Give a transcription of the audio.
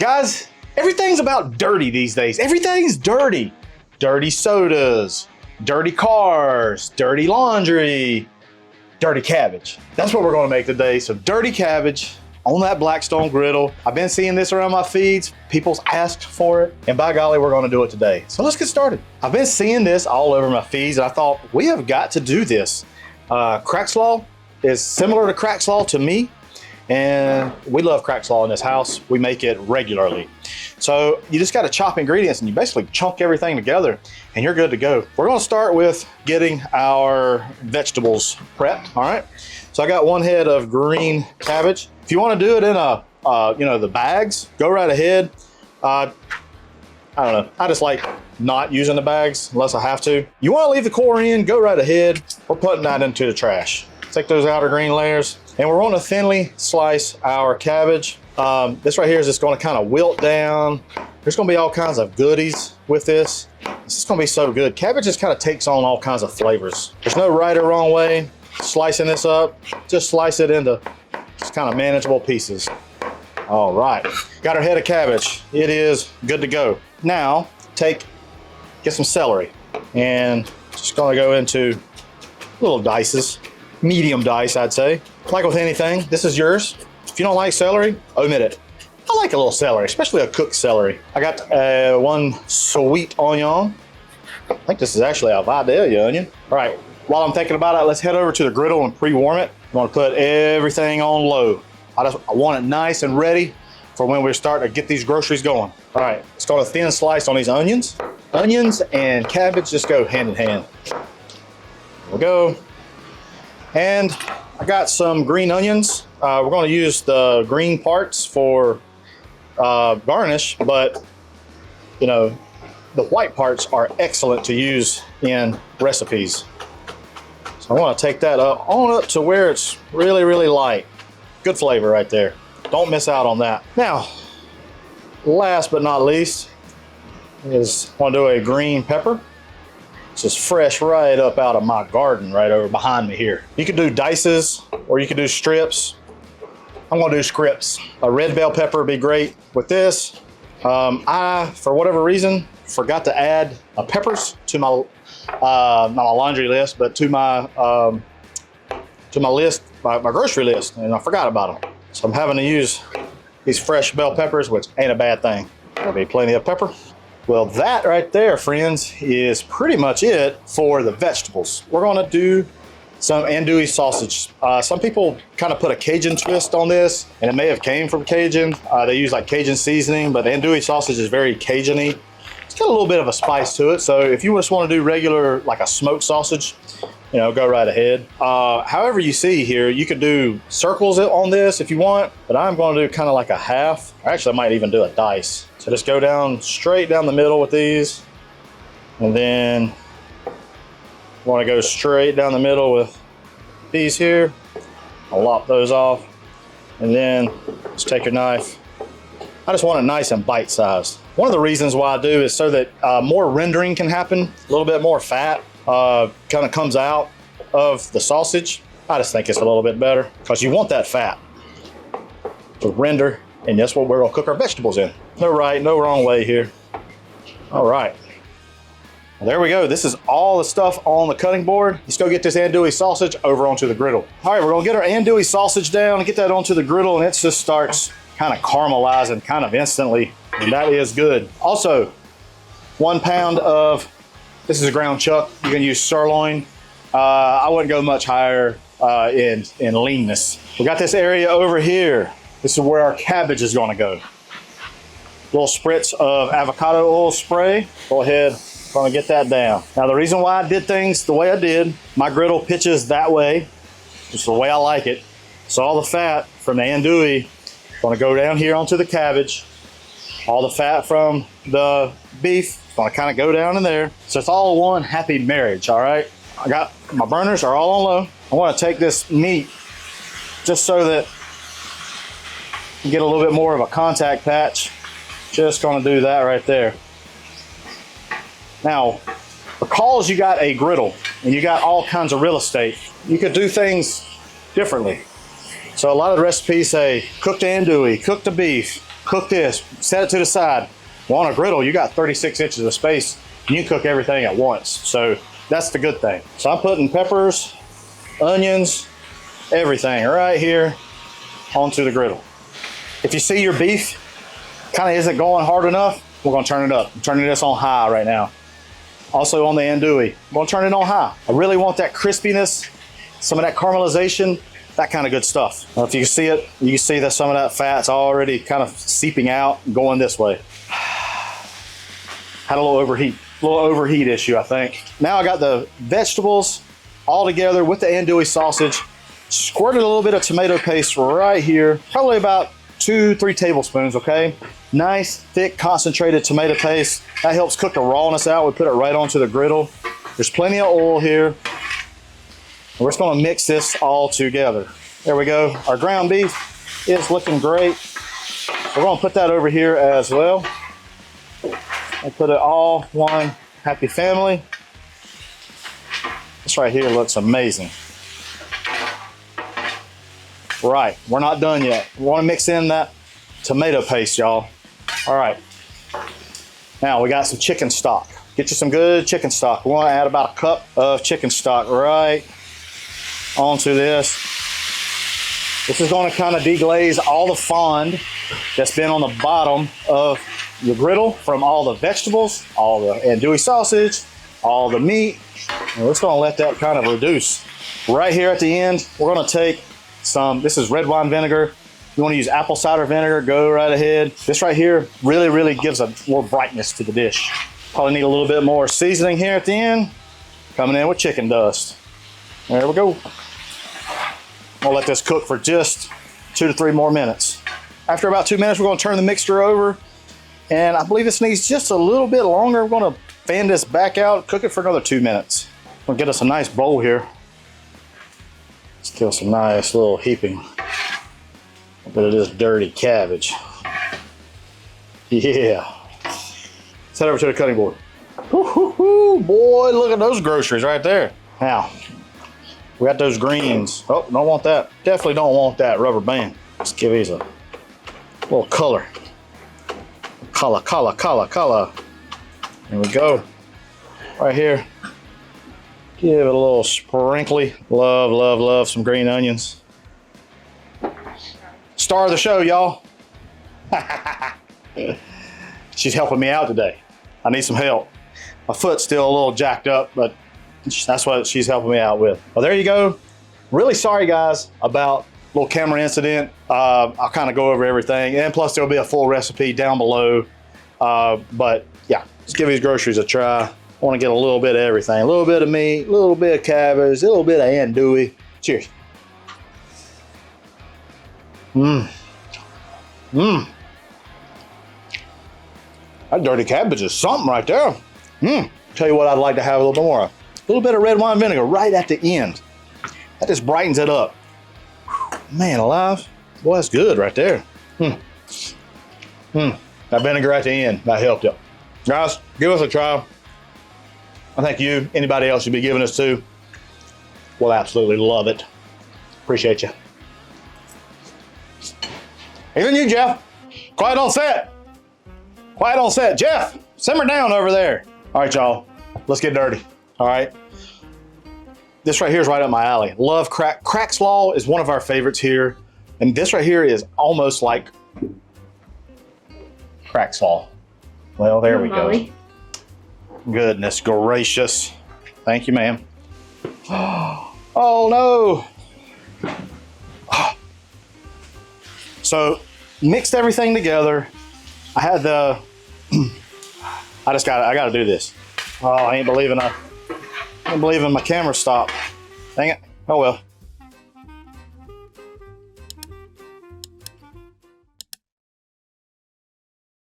Guys, everything's about dirty these days. Everything's dirty. Dirty sodas, dirty cars, dirty laundry, dirty cabbage. That's what we're gonna make today. So dirty cabbage on that Blackstone griddle. I've been seeing this around my feeds. People's asked for it, and by golly, we're gonna do it today. So let's get started. I've been seeing this all over my feeds, and I thought, we have got to do this. Crack slaw is similar to crack slaw to me, and we love crack slaw in this house. We make it regularly. So you just got to chop ingredients and you basically chunk everything together and you're good to go. We're going to start with getting our vegetables prepped. All right. So I got 1 head of green cabbage. If you want to do it in the bags, go right ahead. I don't know. I just like not using the bags unless I have to. You want to leave the core in, go right ahead. We're putting that into the trash. Take those outer green layers and we're going to thinly slice our cabbage. This right here is just going to kind of wilt down. There's going to be all kinds of goodies with this. This is going to be so good. Cabbage just kind of takes on all kinds of flavors. There's no right or wrong way slicing this up. Just slice it into just kind of manageable pieces. All right, got our head of cabbage. It is good to go. Now get some celery and just going to go into little dices, medium dice, I'd say. Like with anything, this is yours. If you don't like celery, omit it. I like a little celery, especially a cooked celery. I got 1 sweet onion. I think this is actually a Vidalia onion. All right, while I'm thinking about it, let's head over to the griddle and pre-warm it. I'm gonna put everything on low. I want it nice and ready for when we start to get these groceries going. All right, let's go to thin slice on these onions. Onions and cabbage just go hand in hand. There we go. And I got some green onions. We're going to use the green parts for garnish, but you know, the white parts are excellent to use in recipes. So I want to take that up to where it's really, really light. Good flavor right there. Don't miss out on that. Now, last but not least, is I want to do a green pepper. This is fresh right up out of my garden right over behind me here. You could do dices or you could do strips. I'm gonna do strips. A red bell pepper would be great with this. I, for whatever reason, forgot to add peppers to my, not my laundry list, but to my list, my grocery list, and I forgot about them. So I'm having to use these fresh bell peppers, which ain't a bad thing. There'll be plenty of pepper. Well, that right there, friends, is pretty much it for the vegetables. We're gonna do some andouille sausage. Some people kind of put a Cajun twist on this, and it may have came from Cajun. They use like Cajun seasoning, but the andouille sausage is very Cajun-y. It's got a little bit of a spice to it, so if you just want to do regular, like a smoked sausage, you know, go right ahead. However you see here, you could do circles on this if you want, but I'm going to do kind of like a half. Or actually, I might even do a dice. So just go down straight down the middle with these, and then want to go straight down the middle with these here. I'll lop those off, and then just take your knife. I just want it nice and bite-sized. One of the reasons why I do is so that more rendering can happen, a little bit more fat kind of comes out of the sausage. I just think it's a little bit better because you want that fat to render, and that's what we're gonna cook our vegetables in. No right, no wrong way here. All right, well, there we go. This is all the stuff on the cutting board. Let's go get this andouille sausage over onto the griddle. All right, we're gonna get our andouille sausage down and get that onto the griddle, and it just starts kind of caramelizing kind of instantly, and that is good. Also, 1 pound of, this is a ground chuck. You can use sirloin. I wouldn't go much higher in leanness. We got this area over here. This is where our cabbage is gonna go. Little spritz of avocado oil spray. Go ahead, gonna get that down. Now the reason why I did things the way I did, my griddle pitches that way, just the way I like it. So all the fat from the andouille gonna go down here onto the cabbage. All the fat from the beef gonna kind of go down in there. So it's all one happy marriage, all right? I got my burners are all on low. I wanna take this meat just so that you get a little bit more of a contact patch. Just gonna do that right there. Now, because you got a griddle and you got all kinds of real estate, you could do things differently. So a lot of the recipes say cook the andouille, cook the beef, Cook this, set it to the side. Well, on a griddle, you got 36 inches of space. You can cook everything at once. So that's the good thing. So I'm putting peppers, onions, everything right here onto the griddle. If you see your beef kind of isn't going hard enough, we're gonna turn it up. I'm turning this on high right now. Also on the andouille, I'm gonna turn it on high. I really want that crispiness, some of that caramelization, that kind of good stuff. Now, if you can see it, you can see that some of that fat's already kind of seeping out and going this way. Had a little overheat issue, I think. Now I got the vegetables all together with the andouille sausage. Squirted a little bit of tomato paste right here, probably about 2-3 tablespoons, okay? Nice, thick, concentrated tomato paste. That helps cook the rawness out. We put it right onto the griddle. There's plenty of oil here. We're just gonna mix this all together. There we go. Our ground beef is looking great. We're gonna put that over here as well. And put it all one happy family. This right here looks amazing. Right, we're not done yet. We wanna mix in that tomato paste, y'all. All right. Now we got some chicken stock. Get you some good chicken stock. We wanna add about a cup of chicken stock right onto this. This is gonna kind of deglaze all the fond that's been on the bottom of your griddle from all the vegetables, all the andouille sausage, all the meat. And we're just gonna let that kind of reduce. Right here at the end, we're gonna take some, this is red wine vinegar. You wanna use apple cider vinegar, go right ahead. This right here really gives a more brightness to the dish. Probably need a little bit more seasoning here at the end. Coming in with chicken dust. There we go. I'll let this cook for just 2 to 3 more minutes. After about 2 minutes, we're gonna turn the mixture over. And I believe this needs just a little bit longer. We're gonna fan this back out, cook it for another 2 minutes. We'll get us a nice bowl here. Let's kill some nice little heaping. A bit of this dirty cabbage. Yeah. Let's head over to the cutting board. Woo-hoo-hoo, boy, look at those groceries right there. Now, we got those greens. Oh, don't want that. Definitely don't want that rubber band. Let's give these a little color. Color. There we go. Right here. Give it a little sprinkly. Love some green onions. Star of the show, y'all. She's helping me out today. I need some help. My foot's still a little jacked up, but that's what she's helping me out with. Well, there you go. Really sorry, guys, about a little camera incident. I'll kind of go over everything, and plus there'll be a full recipe down below. But yeah, let's give these groceries a try. I want to get a little bit of everything. A little bit of meat, a little bit of cabbage, a little bit of andouille. Cheers. That dirty cabbage is something right there. Tell you what I'd like to have a little more. A little bit of red wine vinegar right at the end. That just brightens it up. Man alive. Boy, that's good right there. That vinegar at the end, that helped you. Guys, give us a try. I think you, anybody else you'd be giving this to, will absolutely love it. Appreciate you. Even you, Jeff. Quiet on set. Quiet on set. Jeff, simmer down over there. All right, y'all, let's get dirty. All right. This right here is right up my alley. Love crack slaw is one of our favorites here. And this right here is almost like crack slaw. Well, there we go. Goodness gracious. Thank you, ma'am. Oh no. So mixed everything together. I had the, I gotta do this. Oh, I ain't believing my camera stopped. Dang it. Oh well.